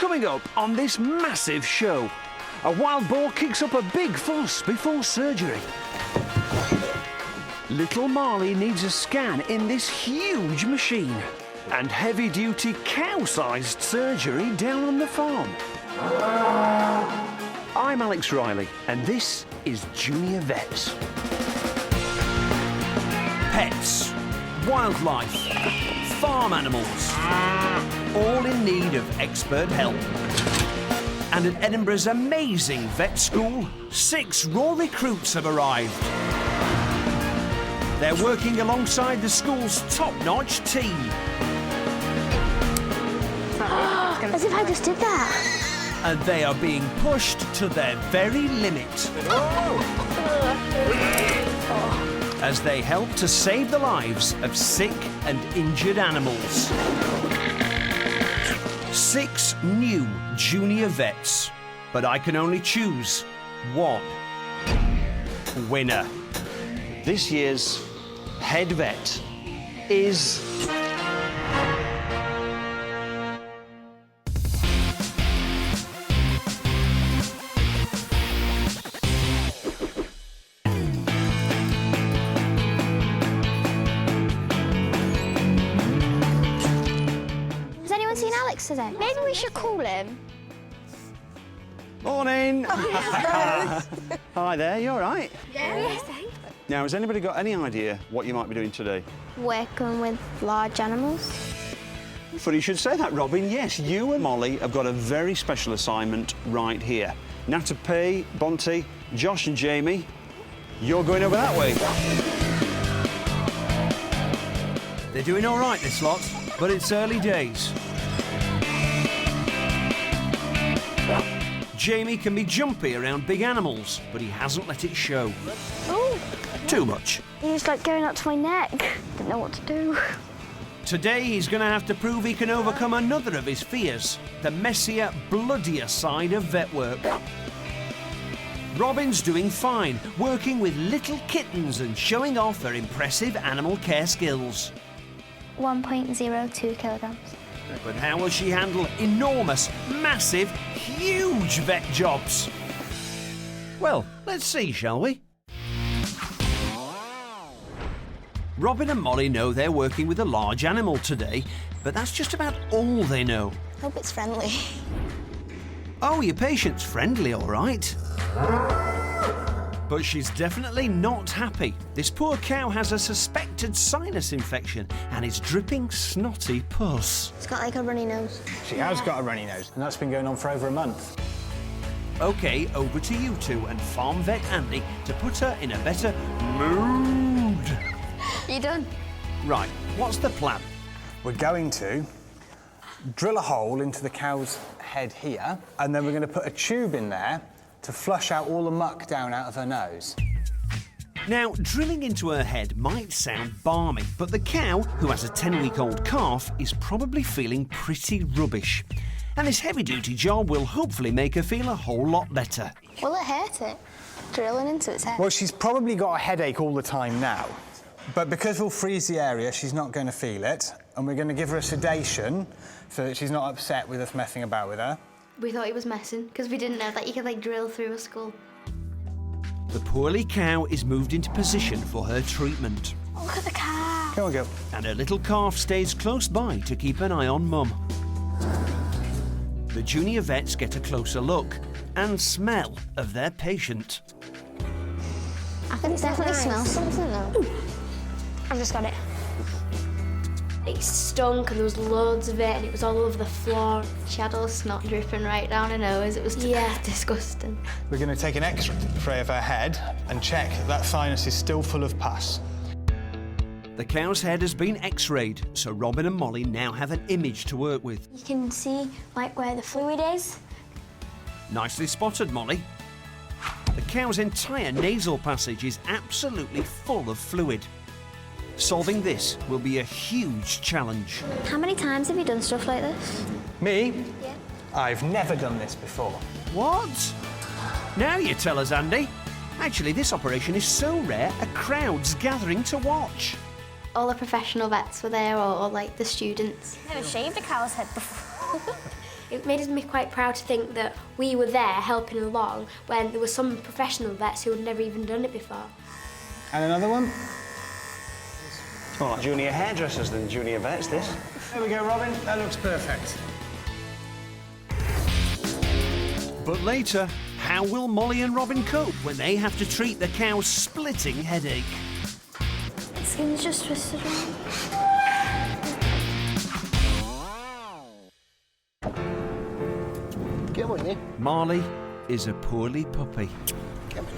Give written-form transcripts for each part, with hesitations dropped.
Coming up on this massive show, a wild boar kicks up a big fuss before surgery. Little Marley needs a scan in this huge machine. And heavy-duty cow-sized surgery down on the farm. I'm Alex Riley, and this is Junior Vets. Pets, wildlife, farm animals, all in need of expert help. And at Edinburgh's amazing vet school, 6 raw recruits have arrived. They're working alongside the school's top-notch team. As if I just did that. And they are being pushed to their very limit. As they help to save the lives of sick and injured animals. 6 new junior vets, but I can only choose one winner. This year's head vet is... Has anyone seen Alex today? Maybe we should call him. Morning! Hi there, you all right? Yes, thanks. Now, has anybody got any idea what you might be doing today? Working with large animals. Funny you should say that, Robin. Yes, you and Molly have got a very special assignment right here. Natape, Bonte, Josh and Jamie, you're going over that way. They're doing all right, this lot, but it's early days. Jamie can be jumpy around big animals, but he hasn't let it show. Oh, Too much. he was like going up to my neck. Didn't know what to do. Today he's going to have to prove he can overcome another of his fears, the messier, bloodier side of vet work. Robin's doing fine, working with little kittens and showing off her impressive animal care skills. 1.02 kilograms. But how will she handle enormous, massive, huge vet jobs? Well, let's see, shall we? Robin and Molly know they're working with a large animal today, but that's just about all they know. Hope it's friendly. Oh, your patient's friendly, all right. But she's definitely not happy. This poor cow has a suspected sinus infection and is dripping snotty pus. It's got like a runny nose. She has got a runny nose, and that's been going on for over a month. OK, over to you two and farm vet Andy to put her in a better mood. You done? Right, what's the plan? We're going to drill a hole into the cow's head here, and then we're going to put a tube in there to flush out all the muck down out of her nose. Now, drilling into her head might sound balmy, but the cow, who has a 10-week-old calf, is probably feeling pretty rubbish. And this heavy-duty job will hopefully make her feel a whole lot better. Will it hurt it? Drilling into its head? Well, she's probably got a headache all the time now, but because we'll freeze the area, she's not going to feel it, and we're going to give her a sedation so that she's not upset with us messing about with her. We thought he was messing, because we didn't know that you could, like, drill through a skull. The poorly cow is moved into position for her treatment. Look at the cow. Come on, girl. And her little calf stays close by to keep an eye on Mum. The junior vets get a closer look and smell of their patient. I can definitely smell something though. I've just got it. It stunk and there was loads of it and it was all over the floor. She had all the snot dripping right down her nose. It was disgusting. We're going to take an X-ray of her head and check that sinus is still full of pus. The cow's head has been X-rayed, so Robin and Molly now have an image to work with. You can see like where the fluid is. Nicely spotted, Molly. The cow's entire nasal passage is absolutely full of fluid. Solving this will be a huge challenge. How many times have you done stuff like this? Me? Yeah. I've never done this before. What? Now you tell us, Andy. Actually, this operation is so rare, a crowd's gathering to watch. All the professional vets were there, or like the students. Never shaved a cow's head before. It made me quite proud to think that we were there helping along when there were some professional vets who had never even done it before. And another one. It's more like junior hairdressers than junior vets, this. There we go, Robin. That looks perfect. But later, how will Molly and Robin cope when they have to treat the cow's splitting headache? Skin's just twisted around. Come on, then. Marley is a poorly puppy. Come on.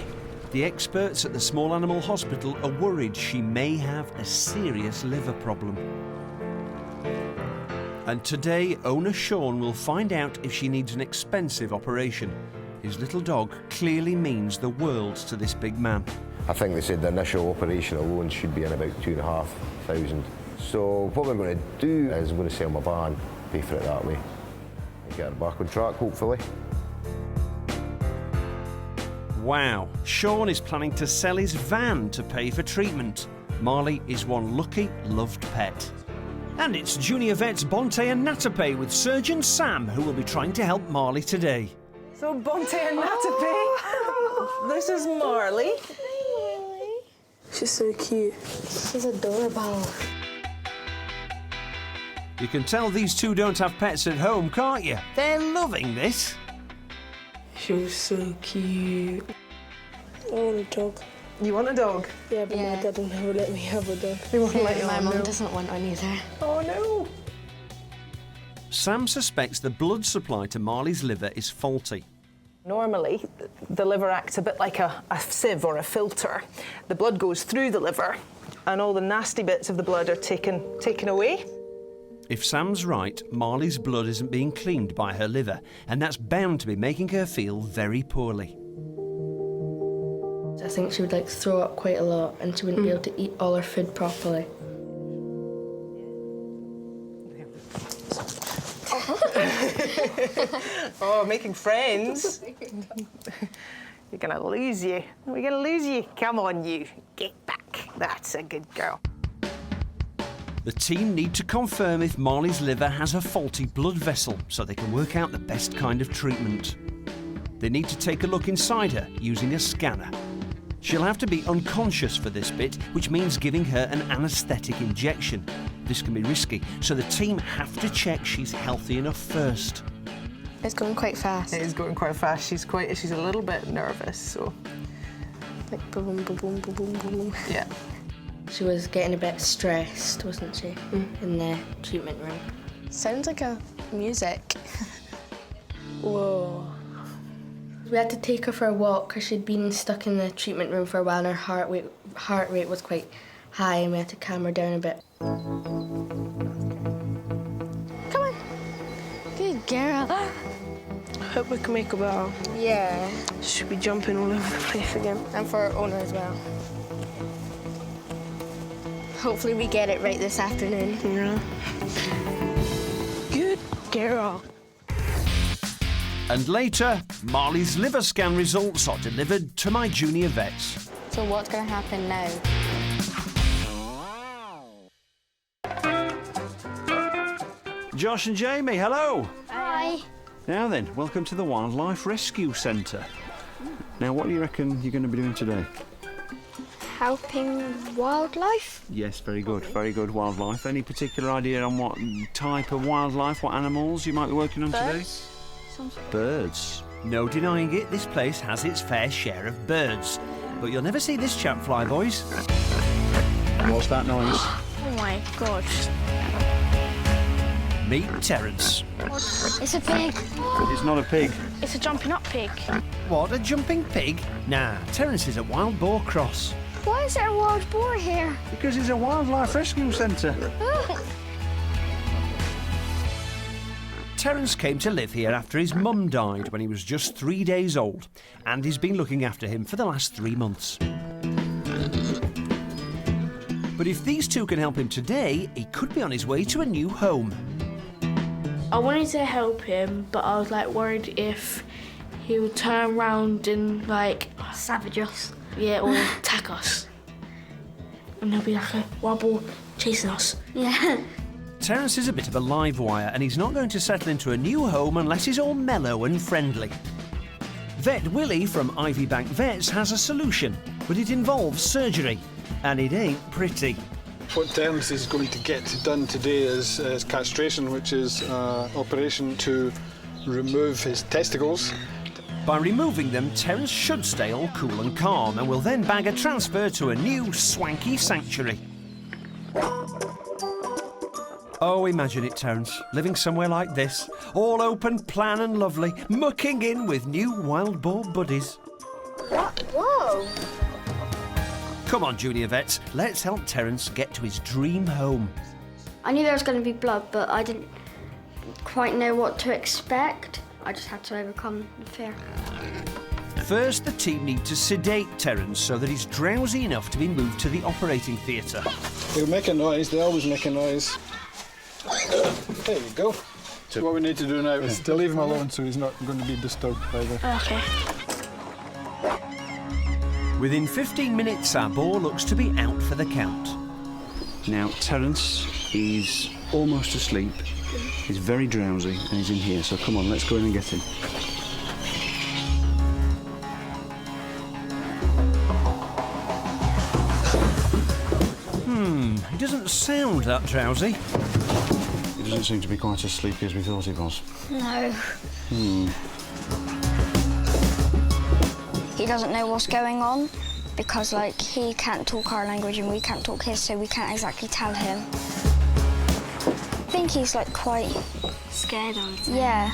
The experts at the small animal hospital are worried she may have a serious liver problem. And today, owner Sean will find out if she needs an expensive operation. His little dog clearly means the world to this big man. I think they said the initial operation alone should be in about 2,500. So what we're going to do is I'm going to sell my van, pay for it that way, and get her back on track, hopefully. Wow, Sean is planning to sell his van to pay for treatment. Marley is one lucky, loved pet. And it's junior vets Bonte and Natape with Surgeon Sam who will be trying to help Marley today. So Bonte and Natape, this is Marley. She's so cute. She's adorable. You can tell these two don't have pets at home, can't you? They're loving this. She was so cute. I want a dog. You want a dog? Yeah, but Yeah. my dad will never let me have a dog. They won't let you My on, mum no. doesn't want one either. Oh no. Sam suspects the blood supply to Marley's liver is faulty. Normally, the liver acts a bit like a sieve or a filter. The blood goes through the liver and all the nasty bits of the blood are taken away. If Sam's right, Marley's blood isn't being cleaned by her liver, and that's bound to be making her feel very poorly. I think she would like throw up quite a lot and she wouldn't be able to eat all her food properly. Oh, making friends. You're gonna lose you. We're gonna lose you. Come on, you. Get back. That's a good girl. The team need to confirm if Marley's liver has a faulty blood vessel so they can work out the best kind of treatment. They need to take a look inside her using a scanner. She'll have to be unconscious for this bit, which means giving her an anaesthetic injection. This can be risky, so the team have to check she's healthy enough first. It's going quite fast. It is going quite fast. She's a little bit nervous, so Like boom, boom, boom, boom, boom, boom. yeah. She was getting a bit stressed, wasn't she, in the treatment room? Sounds like a music. Whoa. We had to take her for a walk because she'd been stuck in the treatment room for a while and her heart rate was quite high and we had to calm her down a bit. Come on. Good girl. I hope we can make a better. Yeah. She should be jumping all over the place again. And for our owner as well. Hopefully we get it right this afternoon. Yeah. Good girl. And later, Marley's liver scan results are delivered to my junior vets. So what's going to happen now? Josh and Jamie, hello. Hi. Now then, welcome to the Wildlife Rescue Centre. Now, what do you reckon you're going to be doing today? Helping wildlife? Yes, very good, wildlife. Any particular idea on what type of wildlife, what animals you might be working on today? Birds. No denying it, this place has its fair share of birds. But you'll never see this chap fly, boys. What's that noise? Oh my God. Meet Terence. It's a pig. It's not a pig. It's a jumping up pig. What, a jumping pig? Nah, Terence is a wild boar cross. Why is there a wild boar here? Because it's a wildlife rescue centre. Terence came to live here after his mum died when he was just 3 days old, and he's been looking after him for the last 3 months. But if these two can help him today, he could be on his way to a new home. I wanted to help him, but I was like worried if he would turn around and like Savage us. yeah, or attack us. And there'll be like a wild boar chasing us. Yeah. Terence is a bit of a live wire and he's not going to settle into a new home unless he's all mellow and friendly. Vet Willie from Ivy Bank Vets has a solution, but it involves surgery, and it ain't pretty. What Terence is going to get done today is castration, which is an operation to remove his testicles. By removing them, Terence should stay all cool and calm and will then bag a transfer to a new swanky sanctuary. Oh, imagine it, Terence, living somewhere like this, all open, plan and lovely, mucking in with new wild boar buddies. Whoa! Come on, junior vets, let's help Terence get to his dream home. I knew there was going to be blood, but I didn't quite know what to expect. I just had to overcome the fear. First, the team need to sedate Terence so that he's drowsy enough to be moved to the operating theatre. They'll make a noise, they always make a noise. There you go. So what we need to do now is to leave him alone so he's not going to be disturbed by the... Okay. Within 15 minutes, our boar looks to be out for the count. Now, Terence is almost asleep. He's very drowsy and he's in here, so come on, let's go in and get him. He doesn't sound that drowsy. He doesn't seem to be quite as sleepy as we thought he was. No. He doesn't know what's going on because, like, he can't talk our language and we can't talk his, so we can't exactly tell him. I think he's, like, quite... Scared on it. Yeah.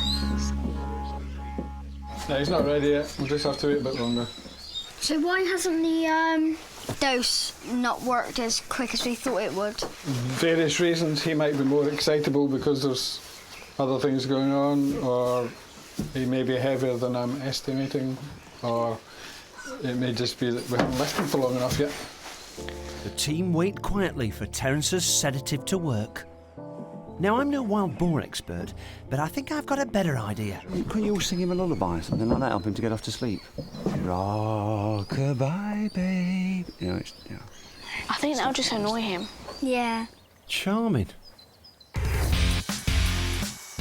No, he's not ready yet. We'll just have to wait a bit longer. So why hasn't the dose not worked as quick as we thought it would? Various reasons. He might be more excitable because there's other things going on, or he may be heavier than I'm estimating, or it may just be that we haven't left him for long enough yet. The team wait quietly for Terence's sedative to work. Now, I'm no wild boar expert, but I think I've got a better idea. Couldn't you sing him a lullaby or something like that, help him to get off to sleep? Rock-a-bye, babe. You know, I think that'll just annoy him. Yeah. Charming.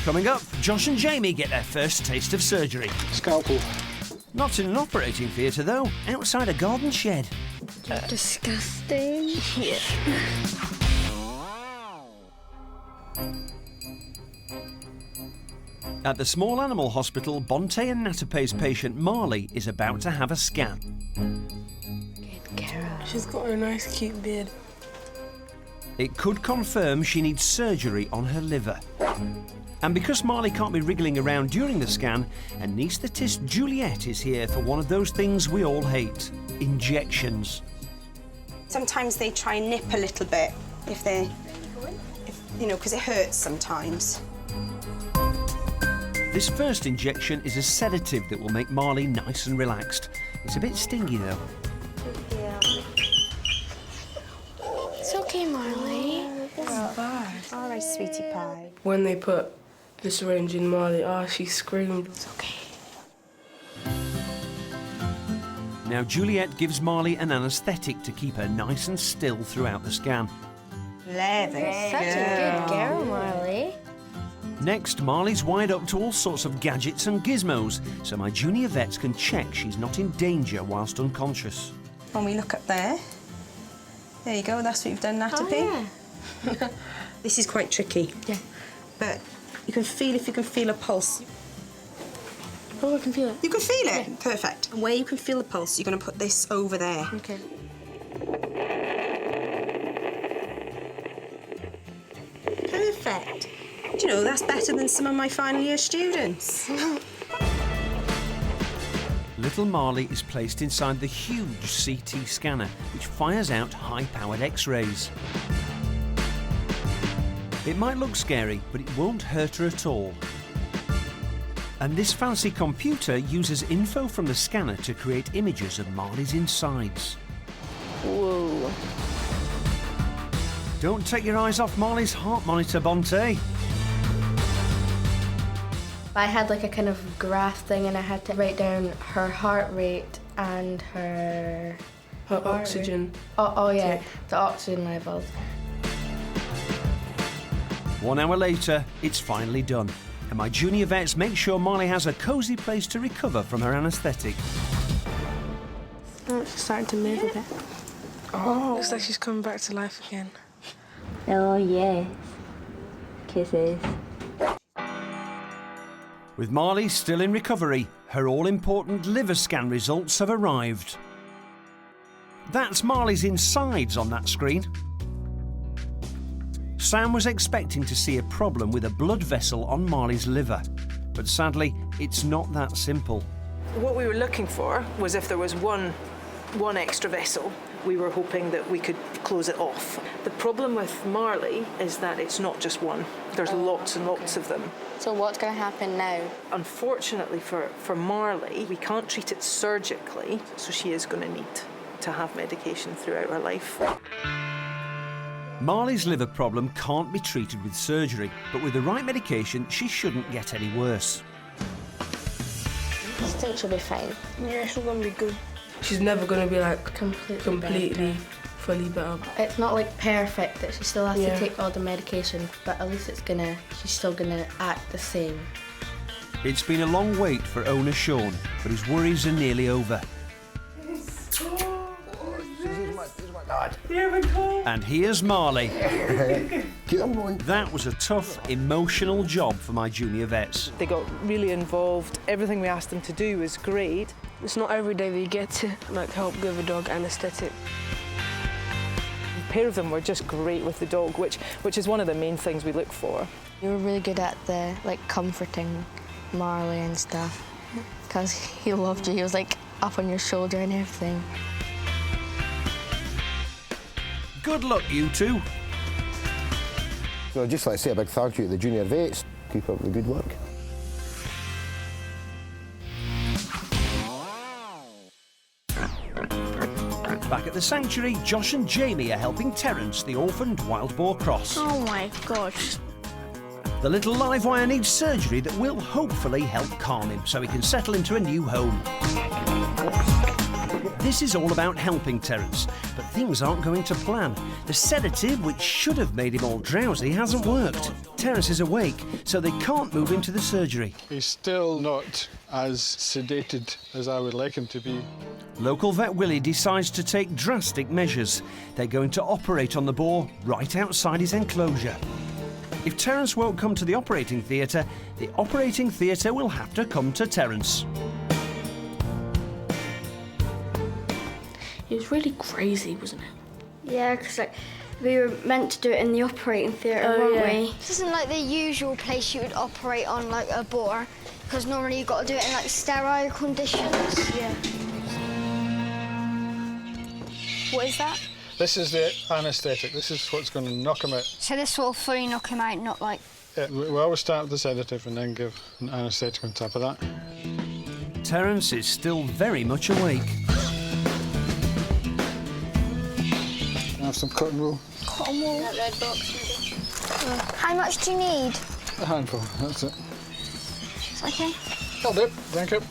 Coming up, Josh and Jamie get their first taste of surgery. Scalpel. Not in an operating theatre, though, outside a garden shed. Disgusting. Yeah. At the small animal hospital, Bonte and Natapay's patient Marley is about to have a scan. She's got a nice, cute beard. It could confirm she needs surgery on her liver. And because Marley can't be wriggling around during the scan, anaesthetist Juliet is here for one of those things we all hate: injections. Sometimes they try and nip a little bit you know, because it hurts sometimes. This first injection is a sedative that will make Marley nice and relaxed. It's a bit stingy, though. Yeah. It's okay, Marley. All right, sweetie pie. When they put the syringe in Marley, she screamed. It's okay. Now, Juliet gives Marley an anaesthetic to keep her nice and still throughout the scan. Such a good girl, Marley. Next, Marley's wired up to all sorts of gadgets and gizmos, so my junior vets can check she's not in danger whilst unconscious. When we look up there you go, that's what you've done, Natapay. Yeah. This is quite tricky. Yeah. But you can feel, if you can feel a pulse. Oh, I can feel it. You can feel it? Yeah. Perfect. And where you can feel the pulse, you're going to put this over there. Okay. Perfect. Do you know, that's better than some of my final year students. Little Marley is placed inside the huge CT scanner, which fires out high-powered X-rays. It might look scary, but it won't hurt her at all. And this fancy computer uses info from the scanner to create images of Marley's insides. Whoa. Don't take your eyes off Marley's heart monitor, Bonte. I had like a kind of graph thing and I had to write down her heart rate and her oxygen. Oh yeah, the oxygen levels. 1 hour later, it's finally done, and my junior vets make sure Marley has a cosy place to recover from her anaesthetic. Oh, she's starting to move a bit. Oh, looks like she's coming back to life again. Oh, yes. Kisses. With Marley still in recovery, her all-important liver scan results have arrived. That's Marley's insides on that screen. Sam was expecting to see a problem with a blood vessel on Marley's liver, but sadly, it's not that simple. What we were looking for was if there was one extra vessel, we were hoping that we could close it off. The problem with Marley is that it's not just one. There's lots and lots of them. So what's going to happen now? Unfortunately for Marley, we can't treat it surgically, so she is going to need to have medication throughout her life. Marley's liver problem can't be treated with surgery, but with the right medication, she shouldn't get any worse. I think she'll be fine. Yeah, she's gonna be good. She's never gonna be like completely fully better. It's not like perfect that she still has to take all the medication, but at least she's still gonna act the same. It's been a long wait for owner Sean, but his worries are nearly over. And here's Marley. That was a tough, emotional job for my junior vets. They got really involved. Everything we asked them to do was great. It's not every day that you get to help give a dog anaesthetic. The pair of them were just great with the dog, which is one of the main things we look for. You were really good at the comforting Marley and stuff, because he loved you. He was up on your shoulder and everything. Good luck, you two. So I'd just like to say a big thank you to the junior vets. Keep up the good work. Back at the sanctuary, Josh and Jamie are helping Terence, the orphaned wild boar cross. Oh my gosh. The little live wire needs surgery that will hopefully help calm him so he can settle into a new home. This is all about helping Terence, but things aren't going to plan. The sedative, which should have made him all drowsy, hasn't worked. Terence is awake, so they can't move him to the surgery. He's still not as sedated as I would like him to be. Local vet Willie decides to take drastic measures. They're going to operate on the boar right outside his enclosure. If Terence won't come to the operating theatre will have to come to Terence. It was really crazy, wasn't it? Yeah, because we were meant to do it in the operating theatre, weren't we? This isn't like the usual place you would operate on a boar, because normally you've got to do it in sterile conditions. Yeah. What is that? This is the anaesthetic. This is what's going to knock him out. So this will fully knock him out, not Yeah, we always start with the sedative and then give an anaesthetic on top of that. Terence is still very much awake. Have some cotton wool. Cotton wool. That red box, maybe. How much do you need? A handful, that's it. It's okay. That'll do, thank you.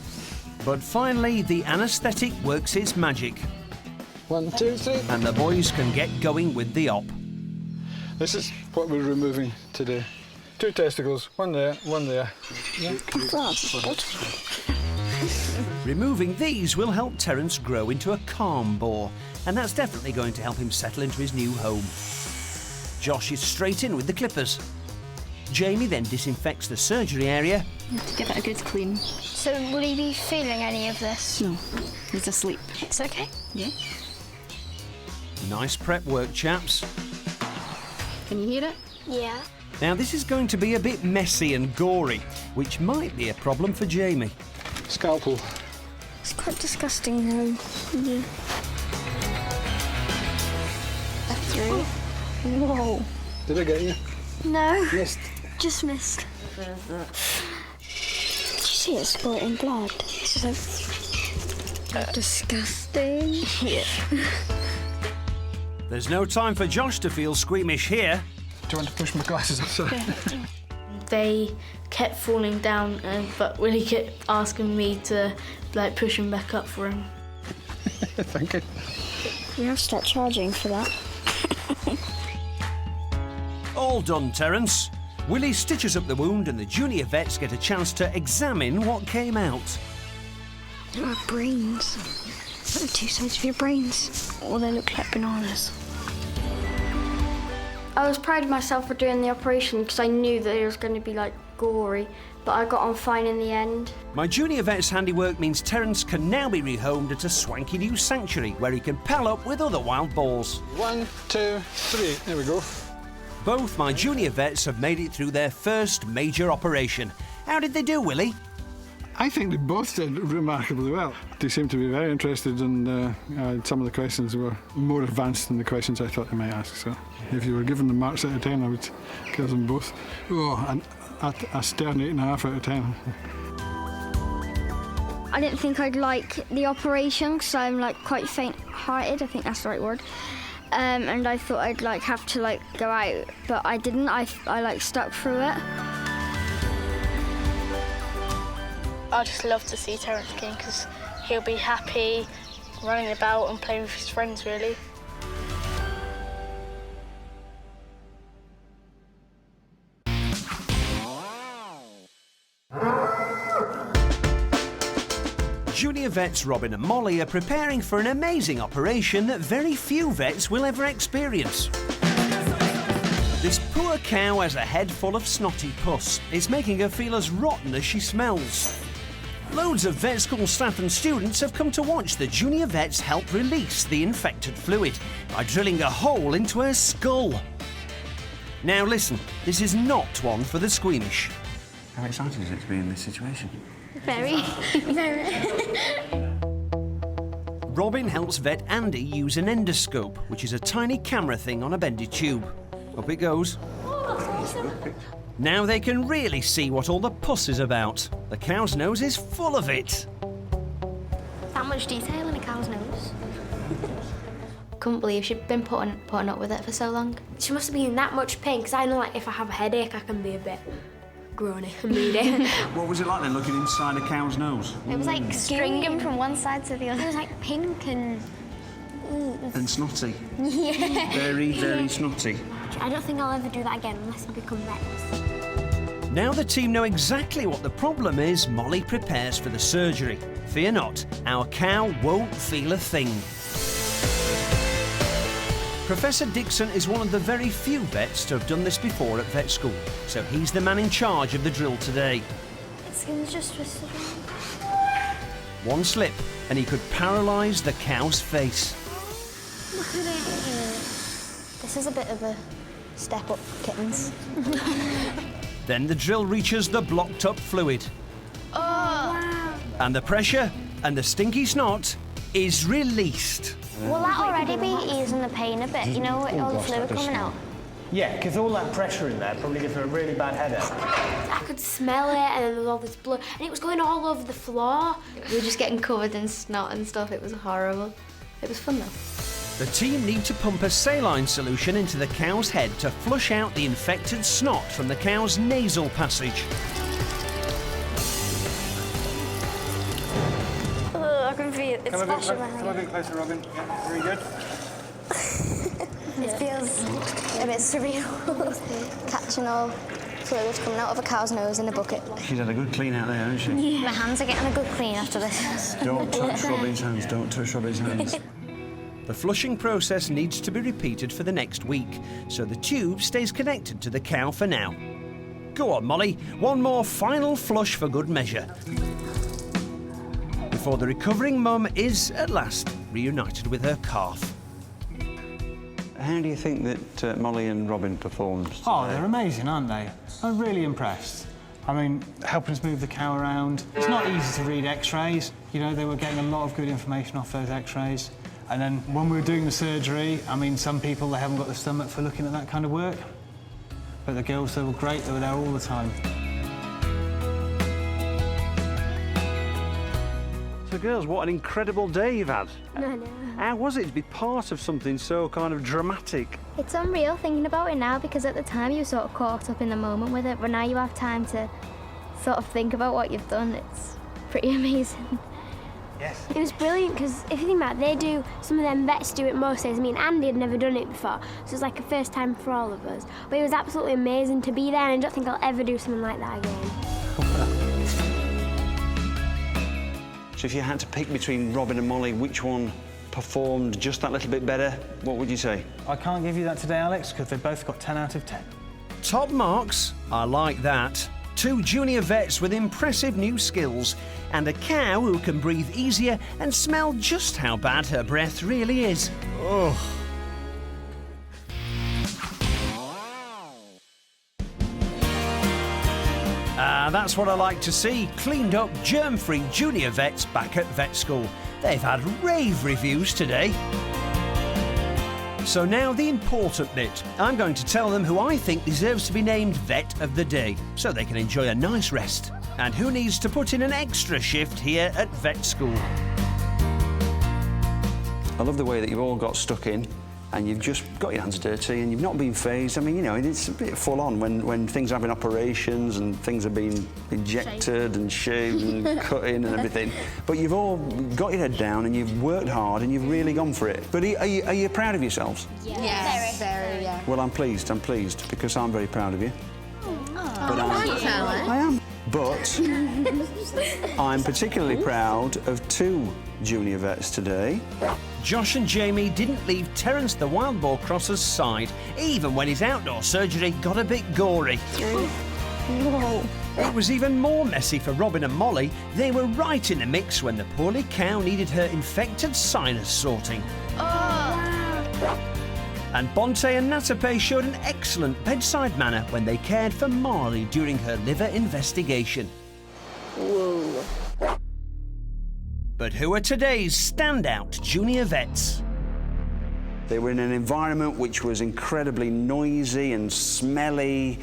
But finally, the anaesthetic works its magic. 1, 2, 3. And the boys can get going with the op. This is what we're removing today. 2 testicles, one there, one there. Yeah. Removing these will help Terence grow into a calm boar, and that's definitely going to help him settle into his new home. Josh is straight in with the clippers. Jamie then disinfects the surgery area. To give it a good clean. So will he be feeling any of this? No, he's asleep. It's okay? Yeah. Nice prep work, chaps. Can you hear it? Yeah. Now this is going to be a bit messy and gory, which might be a problem for Jamie. Scalpel. It's quite disgusting though. Yeah. F3. Whoa. Did I get you? No. Missed. Just missed. Did you see it spurting blood? This is disgusting. Yeah. There's no time for Josh to feel squeamish here. Do you want to push my glasses up? Sorry. They kept falling down, but Willie kept asking me to push him back up for him. Thank you. We have to start charging for that. All done, Terence. Willie stitches up the wound and the junior vets get a chance to examine what came out. There are brains. What are two sides of your brains? Well, they look like bananas. I was proud of myself for doing the operation because I knew that it was going to be like gory, but I got on fine in the end. My junior vet's handiwork means Terence can now be rehomed at a swanky new sanctuary where he can pal up with other wild boars. 1, 2, 3. There we go. Both my junior vets have made it through their first major operation. How did they do, Willie? I think they both did remarkably well. They seemed to be very interested, and some of the questions were more advanced than the questions I thought they might ask. So if you were given them marks out of 10, I would give them both. Oh, a stern 8.5 out of 10. I didn't think I'd like the operation because I'm like quite faint-hearted, I think that's the right word. And I thought I'd like have to like go out, but I didn't. I like stuck through it. I just love to see Terence King because he'll be happy running about and playing with his friends, really. Junior vets Robin and Molly are preparing for an amazing operation that very few vets will ever experience. This poor cow has a head full of snotty pus. It's making her feel as rotten as she smells. Loads of vet school staff and students have come to watch the junior vets help release the infected fluid by drilling a hole into her skull. Now listen, this is not one for the squeamish. How exciting is it to be in this situation? Very, very. Robin helps vet Andy use an endoscope, which is a tiny camera thing on a bendy tube. Up it goes. Now they can really see what all the pus is about. The cow's nose is full of it. That much detail in a cow's nose. Couldn't believe she'd been putting up with it for so long. She must have been in that much pain, because I know like if I have a headache I can be a bit groany and moody. What was it like then, looking inside a cow's nose? It was like stringing from one side to the other. It was like pink and... And snotty. Yeah. Very, very snotty. I don't think I'll ever do that again unless I become vets. Now the team know exactly what the problem is, Molly prepares for the surgery. Fear not, our cow won't feel a thing. Professor Dixon is one of the very few vets to have done this before at vet school, so he's the man in charge of the drill today. Its skin's just twisted. One slip, and he could paralyse the cow's face. Look at it. This is a bit of a step up, kittens. Then the drill reaches the blocked up fluid. Oh, wow. And the pressure and the stinky snot is released. Will that already be easing the pain a bit? You know, with all the fluid coming out? Yeah, because all that pressure in there probably gives her a really bad headache. I could smell it, and then there was all this blood, and it was going all over the floor. We were just getting covered in snot and stuff. It was horrible. It was fun though. The team need to pump a saline solution into the cow's head to flush out the infected snot from the cow's nasal passage. I can feel it. It's splashing my Come a bit closer, Robin. Yeah, very good. It feels a bit surreal. Catching all fluid coming out of a cow's nose in a bucket. She's had a good clean out there, hasn't she? My hands are getting a good clean after this. Don't touch Robin's hands, don't touch Robin's hands. The flushing process needs to be repeated for the next week, so the tube stays connected to the cow for now. Go on, Molly, one more final flush for good measure. Before the recovering mum is, at last, reunited with her calf. How do you think that Molly and Robin performed today? Oh, they're amazing, aren't they? I'm really impressed. I mean, helping us move the cow around. It's not easy to read x-rays. You know, they were getting a lot of good information off those x-rays. And then when we were doing the surgery, I mean, some people, they haven't got the stomach for looking at that kind of work. But the girls, they were great. They were there all the time. So, girls, what an incredible day you've had. No, no. How was it to be part of something so kind of dramatic? It's unreal thinking about it now because at the time you were sort of caught up in the moment with it, but now you have time to sort of think about what you've done. It's pretty amazing. Yes. It was brilliant because if you think about it, some of them vets do it most days. I mean, Andy had never done it before, so it was like a first time for all of us. But it was absolutely amazing to be there, and I don't think I'll ever do something like that again. So if you had to pick between Robin and Molly, which one performed just that little bit better, what would you say? I can't give you that today, Alex, because they both got 10 out of 10. Top marks? I like that. 2 junior vets with impressive new skills, and a cow who can breathe easier and smell just how bad her breath really is. Ugh. That's what I like to see. Cleaned up, germ-free junior vets back at vet school. They've had rave reviews today. So now the important bit. I'm going to tell them who I think deserves to be named Vet of the Day, so they can enjoy a nice rest, and who needs to put in an extra shift here at vet school. I love the way that you've all got stuck in and you've just got your hands dirty and you've not been phased. I mean, you know, it's a bit full on when things are having operations and things are being injected and shaved and cut in and everything. But you've all got your head down and you've worked hard and you've really gone for it. But are you proud of yourselves? Yes. Very, yeah. Well, I'm pleased because I'm very proud of you. But I am. But I'm particularly proud of 2 junior vets today. Josh and Jamie didn't leave Terence the wild boar crosser's side, even when his outdoor surgery got a bit gory. Whoa. It was even more messy for Robin and Molly. They were right in the mix when the poorly cow needed her infected sinus sorting. And Bonte and Natape showed an excellent bedside manner when they cared for Marley during her liver investigation. Whoa. But who are today's standout junior vets? They were in an environment which was incredibly noisy and smelly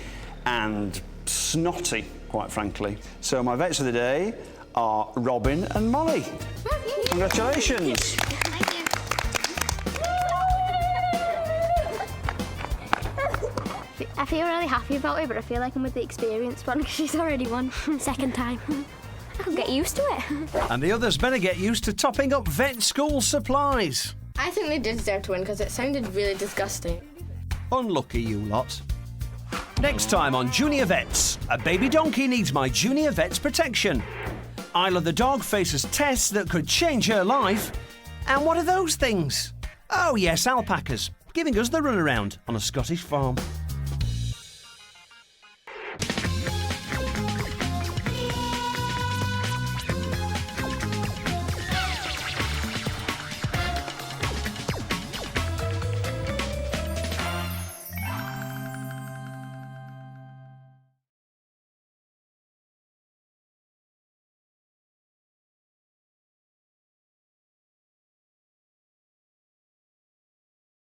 and snotty, quite frankly. So my vets of the day are Robin and Molly. Congratulations. I feel really happy about it, but I feel like I'm with the experienced one because she's already won. Second time. I can get used to it. And the others better get used to topping up vet school supplies. I think they did deserve to win because it sounded really disgusting. Unlucky, you lot. Next time on Junior Vets, a baby donkey needs my Junior Vet's protection. Isla the dog faces tests that could change her life. And what are those things? Oh yes, alpacas, giving us the runaround on a Scottish farm.